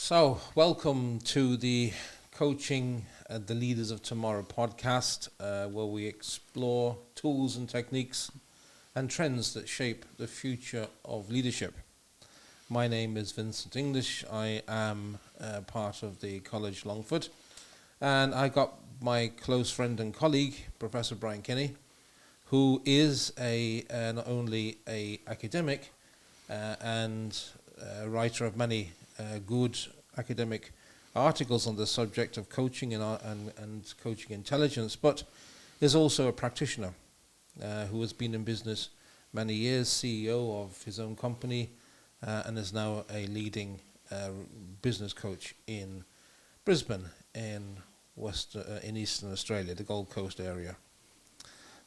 So, welcome to the Coaching the Leaders of Tomorrow podcast, where we explore tools and techniques and trends that shape the future of leadership. My name is Vincent English. I am part of the College Longford, and I got my close friend and colleague, Professor Brian Kinney, who is not only a academic and a writer of many good academic articles on the subject of coaching and coaching intelligence, but is also a practitioner who has been in business many years, CEO of his own company, and is now a leading business coach in Brisbane in Eastern Australia, the Gold Coast area.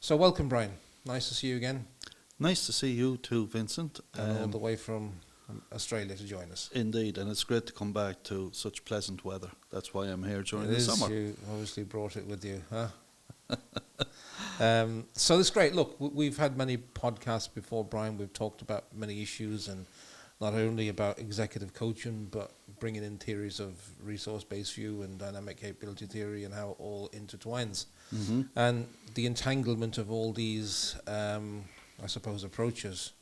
So welcome, Brian. Nice to see you again. Nice to see you too, Vincent. All the way from Australia to join us. Indeed, and it's great to come back to such pleasant weather. That's why I'm here during the summer. You obviously brought it with you, huh? So it's great. Look, we've had many podcasts before, Brian. We've talked about many issues, and not only about executive coaching, but bringing in theories of resource-based view and dynamic capability theory and how it all intertwines. Mm-hmm. And the entanglement of all these, I suppose, approaches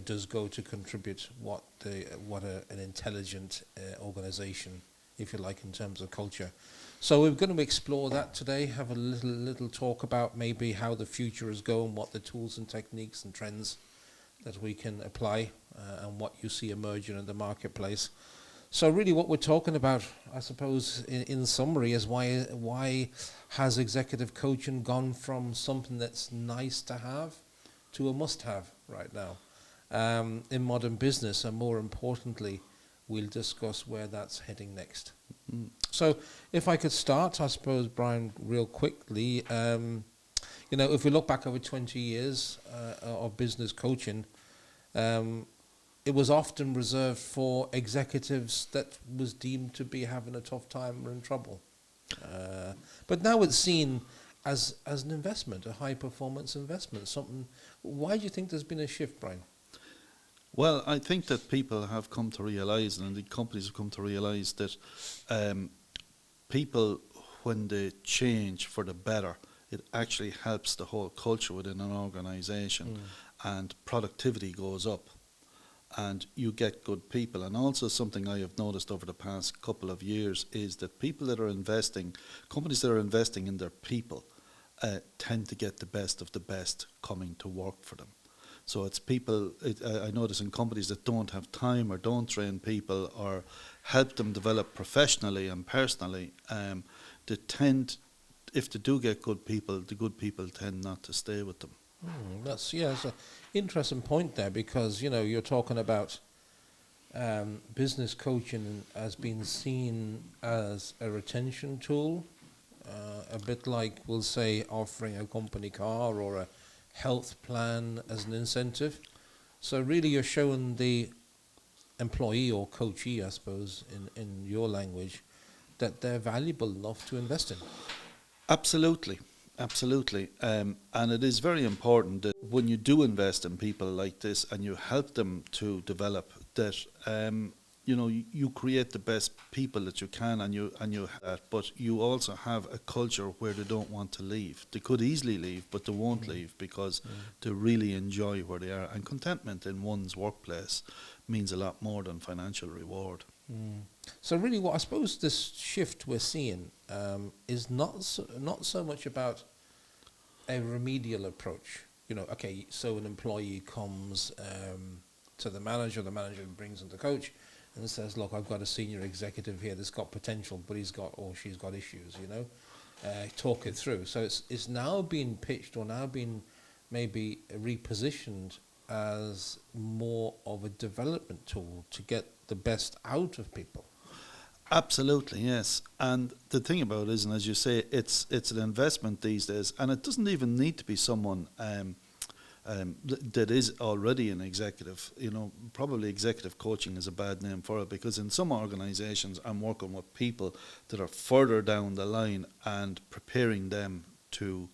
does go to contribute what an intelligent organization, if you like, in terms of culture. So we're going to explore that today, have a little talk about maybe how the future is going, what the tools and techniques and trends that we can apply, and what you see emerging in the marketplace. So really what we're talking about, I suppose, in summary, is why has executive coaching gone from something that's nice to have to a must-have right now in modern business, and more importantly, we'll discuss where that's heading next. Mm. So if I could start, I suppose, Brian, real quickly, if we look back over 20 years of business coaching, it was often reserved for executives that was deemed to be having a tough time or in trouble. But now it's seen as an investment, a high-performance investment, something. Why do you think there's been a shift, Brian? Well, I think that people have come to realise, and the companies have come to realise that people, when they change for the better, it actually helps the whole culture within an organisation, and productivity goes up, and you get good people. And also something I have noticed over the past couple of years is that companies that are investing in their people tend to get the best of the best coming to work for them. So it's people, I notice in companies that don't have time or don't train people or help them develop professionally and personally, they tend, if they do get good people, the good people tend not to stay with them. That's an interesting point there, because you're talking about business coaching as being seen as a retention tool, a bit like, we'll say, offering a company car or a health plan as an incentive. So really you're showing the employee or coachee, I suppose, in your language, that they're valuable enough to invest in. Absolutely. And it is very important that when you do invest in people like this and you help them to develop, that you create the best people that you can, but you also have a culture where they don't want to leave. They could easily leave, but they won't leave because they really enjoy where they are. And contentment in one's workplace means a lot more than financial reward. So really, what I suppose this shift we're seeing is not so much about a remedial approach. So an employee comes to the manager brings in the coach and says, look, I've got a senior executive here that's got potential, but he's got or she's got issues, talk it through. So it's now being pitched, or now being maybe repositioned as more of a development tool to get the best out of people. Absolutely, yes. And the thing about it is, and as you say, it's an investment these days, and it doesn't even need to be someone that is already an executive. Probably executive coaching is a bad name for it, because in some organisations I'm working with people that are further down the line and preparing them to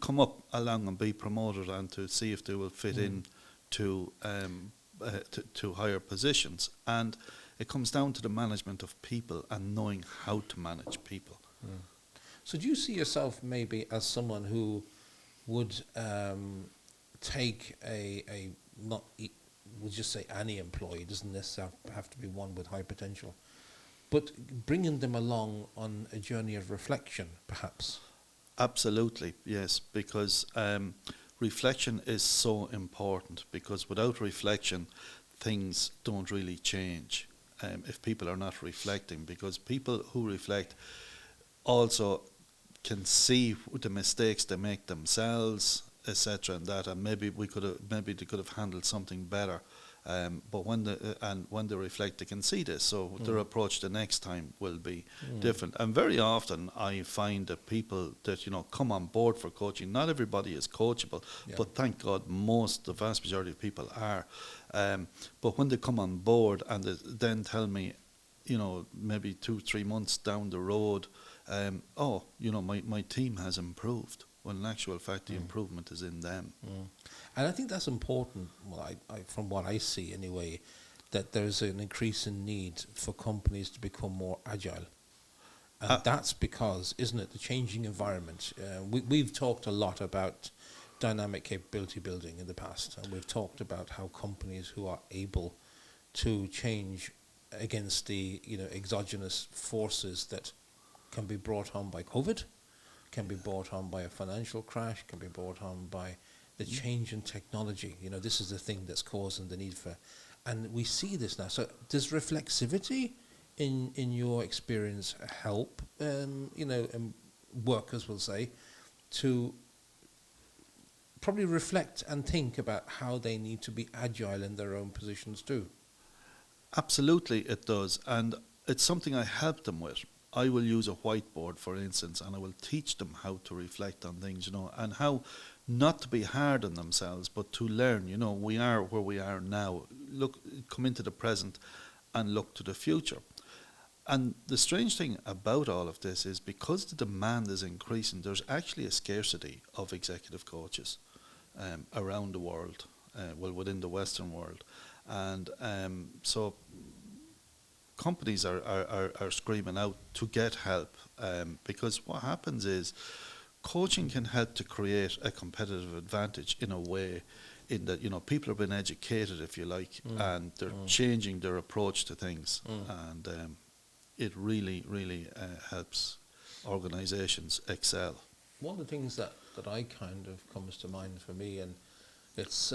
come up along and be promoted and to see if they will fit in to higher positions. And it comes down to the management of people and knowing how to manage people. So do you see yourself maybe as someone who would take we'll just say any employee, it doesn't necessarily have to be one with high potential, but bringing them along on a journey of reflection, perhaps? Absolutely, yes, because reflection is so important, because without reflection, things don't really change if people are not reflecting, because people who reflect also can see the mistakes they make themselves, etc., and that, and maybe they could have handled something better. But when they reflect, they can see this, so their approach the next time will be different. And very often, I find that people that come on board for coaching, not everybody is coachable, but thank God, the vast majority of people are. But when they come on board and they then tell me, maybe 2-3 months down the road, my team has improved. When in actual fact, the improvement is in them. And I think that's important, well, I from what I see anyway, that there's an increasing need for companies to become more agile. And that's because, isn't it, the changing environment. We've talked a lot about dynamic capability building in the past, and we've talked about how companies who are able to change against the exogenous forces that can be brought on by COVID, can be brought on by a financial crash, can be brought on by the change in technology. This is the thing that's causing the need for, and we see this now. So does reflexivity, in your experience, help, workers will say, to probably reflect and think about how they need to be agile in their own positions too? Absolutely, it does, and it's something I help them with. I will use a whiteboard, for instance, and I will teach them how to reflect on things, and how not to be hard on themselves, but to learn. We are where we are now. Come into the present and look to the future. And the strange thing about all of this is, because the demand is increasing, there's actually a scarcity of executive coaches around the world, within the Western world. And so companies are screaming out to get help, because what happens is coaching can help to create a competitive advantage in a way, in that people have been educated, if you like, and they're changing their approach to things, and it really helps organizations excel. One of the things that I kind of comes to mind for me, and it's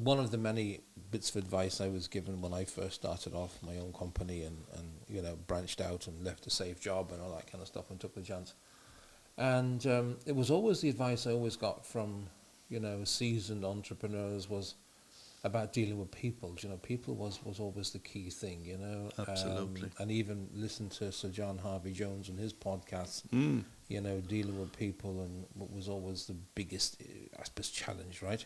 one of the many bits of advice I was given when I first started off my own company and branched out and left a safe job and all that kind of stuff and took the chance. And it was always the advice I always got from, seasoned entrepreneurs was about dealing with people. People was always the key thing, Absolutely. and even listen to Sir John Harvey Jones and his podcasts, dealing with people, and what was always the biggest, I suppose, challenge, right?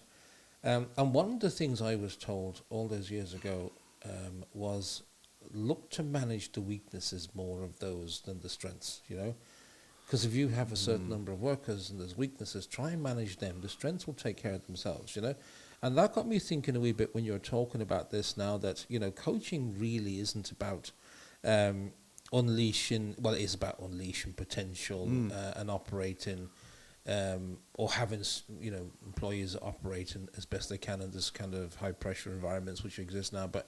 And one of the things I was told all those years ago was look to manage the weaknesses more of those than the strengths, Because if you have a certain number of workers and there's weaknesses, try and manage them. The strengths will take care of themselves, And that got me thinking a wee bit when you're talking about this now, that, coaching really isn't about unleashing, well, it is about unleashing potential and operating, or having, employees operating as best they can in this kind of high pressure environments which exist now. But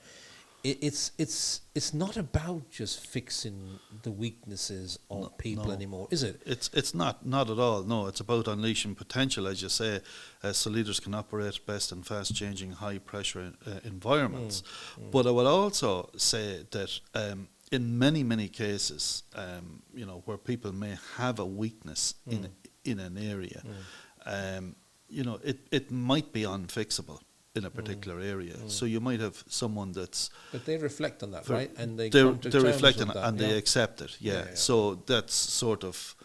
it's not about just fixing the weaknesses of people anymore, is it? It's not at all. No, it's about unleashing potential, as you say, so leaders can operate best in fast changing, high pressure environments. But I will also say that in many cases, where people may have a weakness in an area, it might be unfixable in a particular area. So you might have someone that's... But they reflect on that, right? And they reflect on it and they accept it, yeah. So that sort of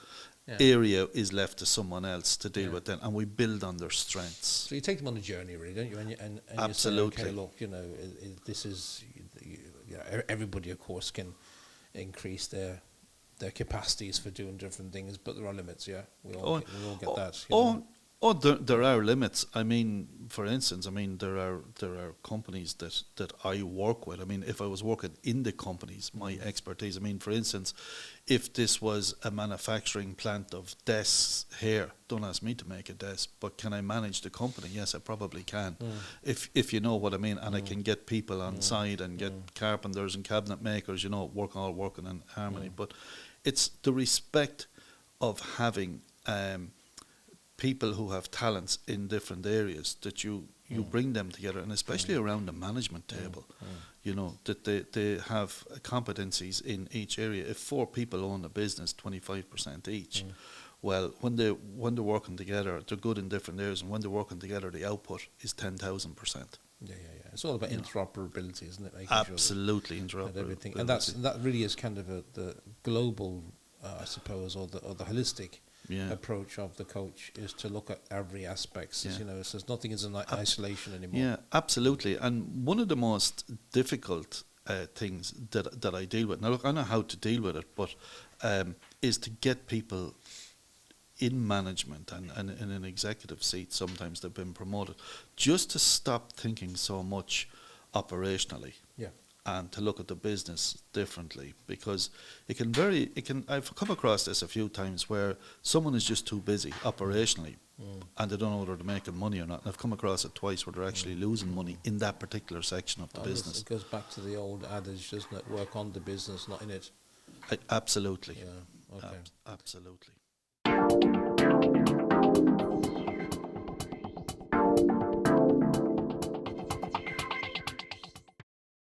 area is left to someone else to deal with then, and we build on their strengths. So you take them on a journey, really, don't you? And absolutely. You say, okay, look, this is... everybody, of course, can increase their capacities for doing different things, but there are limits, yeah? We all get that. Oh, there are limits. I mean, for instance, there are companies that I work with. I mean, if I was working in the companies, my expertise. I mean, for instance, if this was a manufacturing plant of desks here, don't ask me to make a desk, but can I manage the company? Yes, I probably can. If you know what I mean, and I can get people on side and get carpenters and cabinet makers, working in harmony. But it's the respect of having people who have talents in different areas, that you bring them together, and especially around the management table, that they have competencies in each area. If 4 people own a business, 25% each, well, when they're working together, they're good in different areas, and when they're working together, the output is 10,000%. Yeah. It's all about interoperability, isn't it? Making Absolutely, sure that interoperability. everything, and that really is kind of the global, I suppose, or the holistic approach of the coach, is to look at every aspect. So, there's nothing is in isolation anymore. Yeah, absolutely. And one of the most difficult things that I deal with, now look, I know how to deal with it, but is to get people in management and in an executive seat. Sometimes they've been promoted, just to stop thinking so much operationally. Yeah. And to look at the business differently, because I've come across this a few times where someone is just too busy operationally and they don't know whether they're making money or not. And I've come across it twice where they're actually losing money in that particular section of the business. It goes back to the old adage, doesn't it? Work on the business, not in it. Absolutely. Yeah. Okay. Absolutely.